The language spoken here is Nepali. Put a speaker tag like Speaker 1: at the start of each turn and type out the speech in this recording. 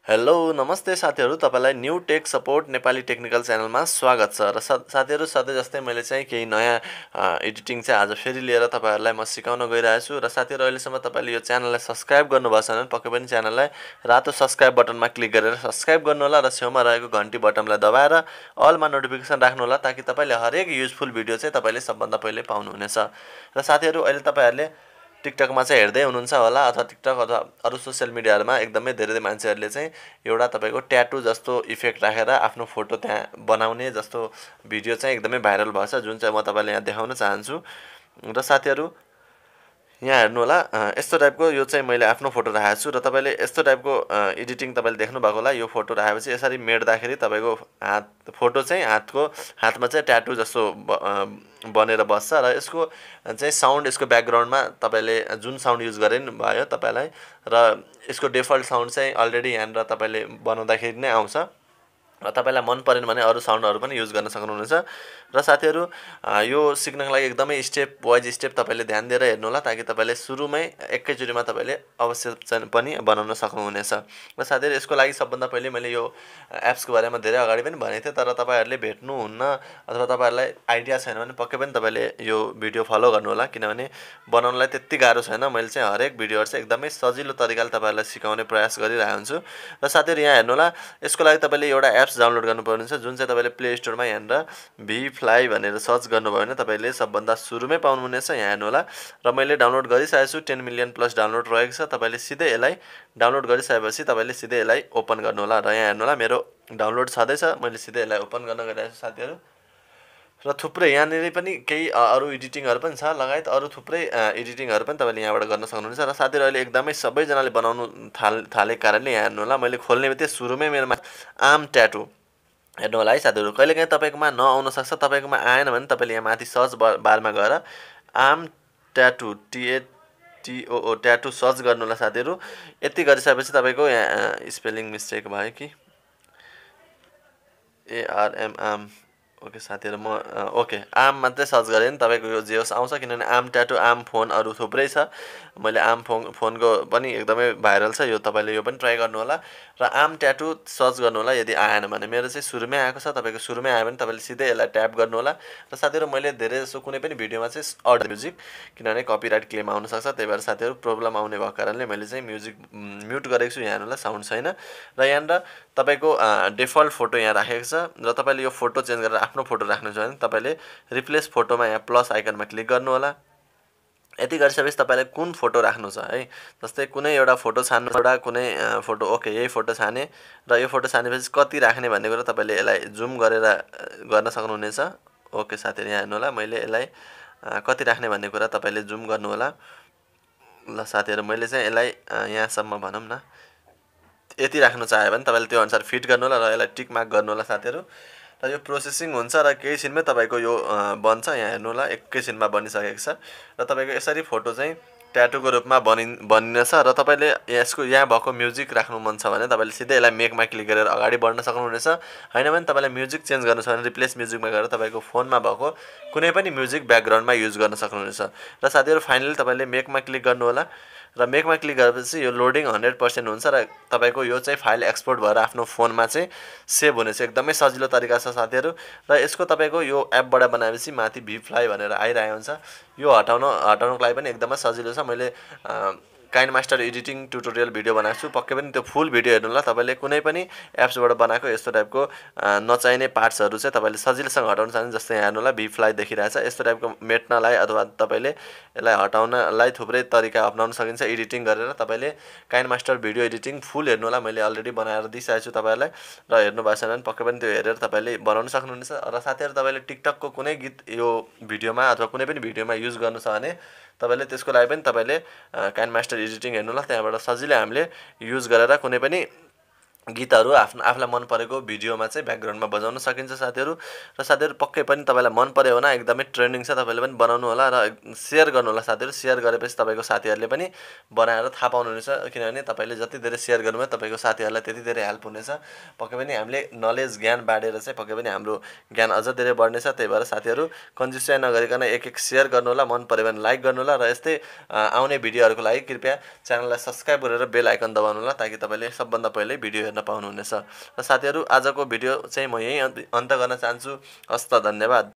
Speaker 1: हेलो नमस्ते साथीहरु तपाईलाई new tech support Nepali technical च्यानलमा स्वागत छ र साथीहरु सधैं जस्तै मैले चाहिँ केही नयाँ एडिटिङ चाहिँ आज फेरि लिएर तपाईहरुलाई म सिकाउन गइरहेको छु र साथीहरु अहिलेसम्म तपाईले यो च्यानललाई सब्स्क्राइब गर्नुभएको छैन भने पक्कै पनि च्यानललाई रातो सब्स्क्राइब बटनमा क्लिक गरेर सब्स्क्राइब गर्नु होला र छेउमा रहेको घण्टी बटनलाई दबाएर अलमा नोटिफिकेसन राख्नु होला ताकि तपाईले हरेक युजफुल भिडियो चाहिँ तपाईले सबभन्दा पहिले पाउनुहुनेछ र साथीहरु अहिले तपाईहरुले टिकटकमा चाहिँ हेर्दै हुनुहुन्छ होला अथवा टिकटक अथवा अरु सोशल मिडियाहरुमा एकदमै धेरै मान्छेहरुले चाहिँ एउटा तपाईको ट्याटु जस्तो इफेक्ट राखेर आफ्नो फोटो त्यहाँ बनाउने जस्तो भिडियो चाहिँ एकदमै भाइरल भएको छ जुन चाहिँ म तपाईलाई यहाँ देखाउन चाहन्छु र साथीहरु यहाँ हेर्नु होला यस्तो टाइपको यो चाहिँ मैले आफ्नो फोटो राखेको छु र तपाईले यस्तो टाइपको एडिटिङ तपाईले देख्नु भएको होला यो फोटो राखेपछि यसरी मेट्दाखेरि तपाईको फोटो चाहिँ हातमा चाहिँ ट्याटु जस्तो बनेर बस्छ र यसको चाहिँ साउन्ड यसको ब्याकग्राउन्डमा तपाईले जुन साउन्ड युज गरे नि भयो तपाईलाई र यसको डिफल्ट साउन्ड चाहिँ अलरेडी यहाँनिर तपाईले बनाउँदाखेरि नै आउँछ र तपाईलाई मन परेन भने अरु साउन्डहरु पनि युज गर्न सक्नुहुनेछ र साथीहरु यो सिक्नको लागि एकदमै स्टेप वाइज स्टेप तपाईले ध्यान दिएर हेर्नु होला ताकि तपाईले सुरुमै एकैचोटीमा तपाईले अवश्य पनि बनाउन सक्नुहुनेछ र साथीहरु यसको लागि सबभन्दा पहिले मैले यो एप्सको बारेमा धेरै अगाडि पनि भनेको थिएँ तर तपाईहरुले भेट्नु हुन्न अथवा तपाईहरुलाई आइडिया छैन भने पक्कै पनि तपाईले यो भिडियो फलो गर्नु होला किनभने बनाउनलाई त्यति गाह्रो छैन मैले चाहिँ हरेक भिडियोहरु चाहिँ एकदमै सजिलो तरिकाले तपाईहरुलाई सिकाउने प्रयास गरिरहेको हुन्छु र साथीहरु यहाँ हेर्नु होला यसको लागि तपाईले एउटा एप्स डाउनलोड गर्नुपर्ने हुन्छ जुन चाहिँ तपाईले प्ले स्टोरमा यहाँनिर Vfly भनेर सर्च गर्नुभयो भने तपाईले सबभन्दा सुरुमै पाउनुहुनेछ यहाँ हेर्नु होला र मैले डाउनलोड गरिसकेको छु 10 मिलियन प्लस डाउनलोड रहेको छ तपाईले सिधै यसलाई डाउनलोड गरिसकेपछि तपाईले सिधै यसलाई ओपन गर्नु होला र यहाँ हेर्नु होला मेरो डाउनलोड छँदै छ मैले सिधै यसलाई ओपन गर्न गइरहेको छु साथीहरु र थुप्रै यहाँनेरि पनि केही अरु एडिटिङहरु पनि छ लगायत अरु थुप्रै एडिटिङहरु पनि तपाईले यहाँबाट गर्न सक्नुहुन्छ र साथीहरु अहिले एकदमै सबैजनाले बनाउनु थालेको कारणले यहाँ हेर्नु होला मैले खोल्ने बित्तिकै सुरुमै मेरोमा आर्म ट्याटु हेर्नु होला है साथीहरु कहिलेकाहीँ तपाईकोमा नआउन सक्छ तपाईकोमा आएन भने तपाईले यहाँ माथि सर्च बारमा गएर arm tattoo TATOO tattoo search गर्नु होला साथीहरु यति गरिसकेपछि तपाईको यहाँ स्पेलिङ मिस्टेक भयो कि ARM ओके साथीहरु म ओके आर्म मात्रै सर्च गरे नि तपाईको यो जे होस् आउँछ किनभने आर्म ट्याटु आर्म फोन अरु थुप्रै छ मैले आर्म फोनको पनि एकदमै भाइरल छ यो तपाईले यो पनि ट्राई गर्नु होला र आर्म ट्याटु सर्च गर्नु होला यदि आएन भने मेरो चाहिँ सुरुमै आएको छ तपाईको सुरुमै आयो भने तपाईले सिधै यसलाई ट्याप गर्नु होला र साथीहरु मैले धेरै जसो कुनै पनि भिडियोमा चाहिँ अडियो म्युजिक किनभने कपिराइट क्लेम आउन सक्छ त्यही भएर साथीहरु प्रब्लम आउने भएको कारणले मैले चाहिँ म्युजिक म्युट गरेको छु यहाँ हेर्नु होला साउन्ड छैन र यहाँनिर तपाईको डिफल्ट फोटो यहाँ राखेको छ र तपाईले यो फोटो चेन्ज गरेर आफ्नो फोटो राख्नु छ भने तपाईले रिप्लेस फोटोमा यहाँ प्लस आइकनमा क्लिक गर्नु होला यति गरिसकेपछि तपाईले कुन फोटो राख्नु छ है जस्तै कुनै एउटा फोटो छान्नु एउटा कुनै फोटो ओके यही फोटो छाने र यो फोटो छानेपछि कति राख्ने भन्ने कुरा तपाईले यसलाई जुम गरेर गर्न सक्नुहुनेछ ओके साथीहरु यहाँ हेर्नु होला मैले यसलाई कति राख्ने भन्ने कुरा तपाईले जुम गर्नु होला ल साथीहरु मैले चाहिँ यसलाई यहाँसम्म भनौं न यति राख्न चाहे भने तपाईले त्यो अनुसार फिट गर्नु होला र यसलाई टिक मार्क गर्नु होला साथीहरु र यो प्रोसेसिङ हुन्छ र केही छिनमै तपाईको यो बन्छ यहाँ हेर्नु होला एकैछिनमा बनिसकेको छ र तपाईको यसरी फोटो चाहिँ ट्याटुको रूपमा बनिनेछ र तपाईले यसको यहाँ भएको म्युजिक राख्नु मन छ भने तपाईले सिधै यसलाई मेकमा क्लिक गरेर अगाडि बढ्न सक्नुहुनेछ हैन भने तपाईलाई म्युजिक चेन्ज गर्नु छ भने रिप्लेस म्युजिकमा गएर तपाईको फोनमा भएको कुनै पनि म्युजिक ब्याकग्राउन्डमा युज गर्न सक्नुहुनेछ र साथीहरु फाइनली तपाईले मेकमा क्लिक गर्नु होला र मेकमा क्लिक गरेपछि यो लोडिङ 100% हुन्छ र तपाईको यो चाहिँ फाइल एक्सपोर्ट भएर आफ्नो फोनमा चाहिँ सेभ हुनेछ एकदमै सजिलो तरिका छ साथीहरु र यसको तपाईको यो एपबाट बनाएपछि माथि Vfly भनेर आइरहेको हुन्छ यो हटाउनको लागि पनि एकदमै सजिलो छ मैले काइनमास्टर एडिटिङ ट्युटोरियल भिडियो बनाएको छु पक्कै पनि त्यो फुल भिडियो हेर्नु होला तपाईले कुनै पनि एप्सबाट बनाएको यस्तो टाइपको नचाहिने पार्ट्सहरु चाहिँ तपाईले सजिलोसँग हटाउन सक्नुहुन्छ जस्तै यहाँ हेर्नु होला Vfly देखिरहेछ यस्तो टाइपको मेट्नलाई अथवा तपाईले यसलाई हटाउनलाई थुप्रै तरिका अपनाउन सकिन्छ एडिटिङ गरेर तपाईले काइनमास्टर भिडियो एडिटिङ फुल हेर्नु होला मैले अलरेडी बनाएर दिइसकेको छु तपाईहरुलाई र हेर्नु भएको छैन भने पक्कै पनि त्यो हेरेर तपाईले बनाउन सक्नुहुनेछ र साथीहरु तपाईले टिकटकको कुनै गीत यो भिडियोमा अथवा कुनै पनि भिडियोमा युज गर्नु छ भने तपाईले त्यसको लागि पनि तपाईले काइनमास्टर एडिटिङ हेर्नु होला त्यहाँबाट सजिलै हामीले युज गरेर कुनै पनि गीतहरु आफूलाई मन परेको भिडियोमा चाहिँ ब्याकग्राउन्डमा बजाउन सकिन्छ साथीहरु र साथीहरु पक्कै पनि तपाईलाई मन पर्यो भने एकदमै ट्रेन्डिङ छ तपाईले पनि बनाउनु होला र शेयर गर्नु होला साथीहरु शेयर गरेपछि तपाईको साथीहरुले पनि बनाएर थाहा पाउनुहुनेछ किनभने तपाईले जति धेरै शेयर गर्नुभयो तपाईको साथीहरुलाई त्यति धेरै हेल्प हुनेछ पक्कै पनि हामीले नलेज ज्ञान बाडेर चाहिँ पक्कै पनि हाम्रो ज्ञान अझ धेरै बढ्नेछ त्यही भएर साथीहरु कन्जुसिया नगरिकन एक शेयर गर्नु होला मन पर्यो भने लाइक गर्नु होला र यस्तै आउने भिडियोहरुको लागि कृपया च्यानललाई सब्स्क्राइब गरेर बेल आइकन दबाउनु होला ताकि तपाईले सबभन्दा पहिले भिडियो हेर्न पाउनुहुनेछ। र साथीहरू आजको भिडियो चाहिँ म यही अन्त गर्न चाहन्छु। हस्त धन्यवाद।